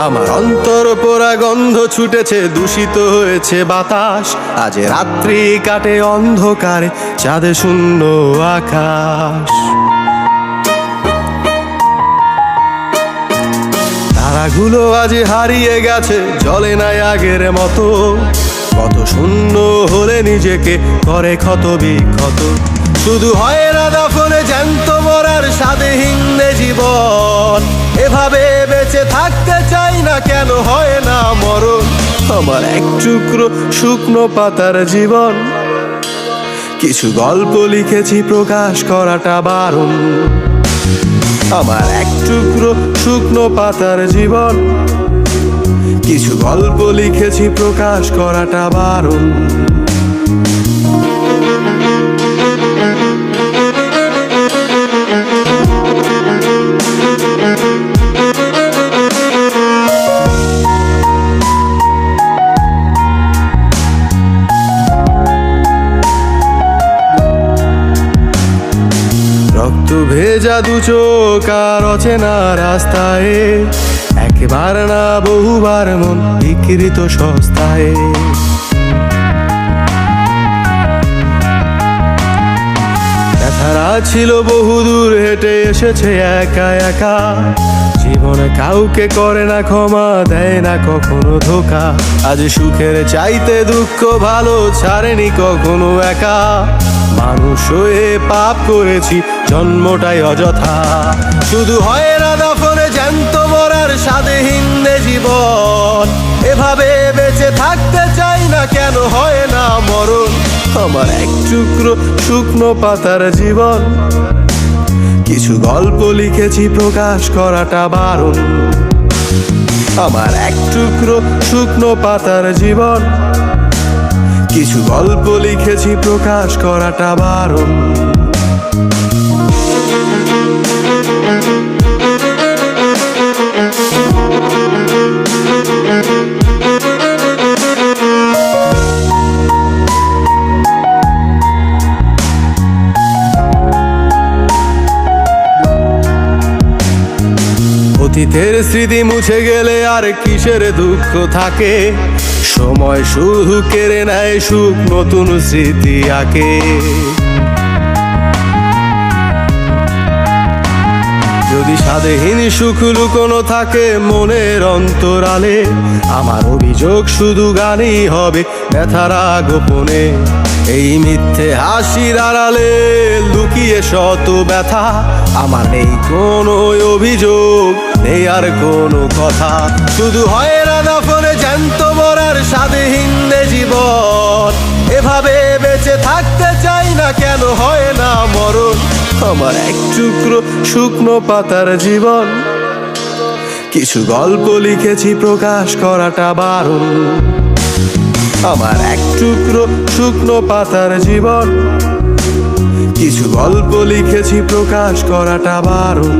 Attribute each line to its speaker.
Speaker 1: আমার অন্তর পোড়া গন্ধ ছুটেছে, দূষিত হয়েছে বাতাস। আজ রাত্রি কাটে অন্ধকারে, চাঁদে শূন্য আকাশ। তারাগুলো আজ হারিয়ে গেছে, জ্বলে নাই আগের মতো। কত শূন্য হলে নিজেকে করে ক্ষত বিক্ষত। শুধু হয় না দাফনে জ্যান্ত মরার স্বাদহীন জীবন। এভাবে বেঁচে থাকতে চাই না, কেন হয় না মরণ? আমার এক টুকরো শুকনো পাতার জীবন। কিছু গল্প লিখেছি, প্রকাশ করাটা বারণ। আমার এক টুকরো শুকনো পাতার জীবন। কিছু গল্প লিখেছি, প্রকাশ করাটা বারণ। রক্ত ভেজা দু চোখ আর অচেনা রাস্তায়, একবার না বহুবার মন বিকৃত সস্তায়। ব্যথারা ছিল বহুদূর হেঁটে এসেছে একা একা। জীবনে কাউকে করে না ক্ষমা, দেয় না কখনো ধোকা। আজ সুখের চাইতে দুঃখ ভালো, ছাড়েনি কখনো একা। মানুষ হয়ে পাপ করেছি, জন্মটাই অযথা। শুধু হয় না দাফনে জ্যান্ত মরার স্বাদহীন জীবন। এভাবে বেঁচে থাকতে চাই না, কেন হয় না মরণ? আমার এক টুকরো শুকনো পাতার জীবন। কিছু গল্প লিখেছি, প্রকাশ করাটা বারণ। আমার এক টুকরো শুকনো পাতার জীবন। কিছু গল্প লিখেছি, প্রকাশ করাটা বারণ। অতীতের স্মৃতি মুছে গেলে আর কিসের দুঃখ থাকে? সময় শুধু কেড়ে নেয় সুখ, নতুন স্মৃতি আঁকে। যদি স্বাদহীন সুখ লুকোনো থাকে মনের অন্তরালে, আমার অভিযোগ শুধু গানই হবে ব্যথারা গোপনে। এই মিথ্যে হাসির আড়ালে লুকিয়ে শত ব্যথা। আমার নেই কোনো অভিযোগ, নেই আর কোনো কথা। শুধু হয় না দাফনে জ্যান্ত মরার স্বাদহীন জীবন। এভাবে বেঁচে থাকতে চাই না, কেন হয় না মরণ? আমার এক টুকরো শুকনো পাতার জীবন। কিছু গল্প লিখেছি, প্রকাশ করাটা বারণ। আমার এক টুকরো শুকনো পাতার জীবন। কিছু গল্প লিখেছি, প্রকাশ করাটা বারণ।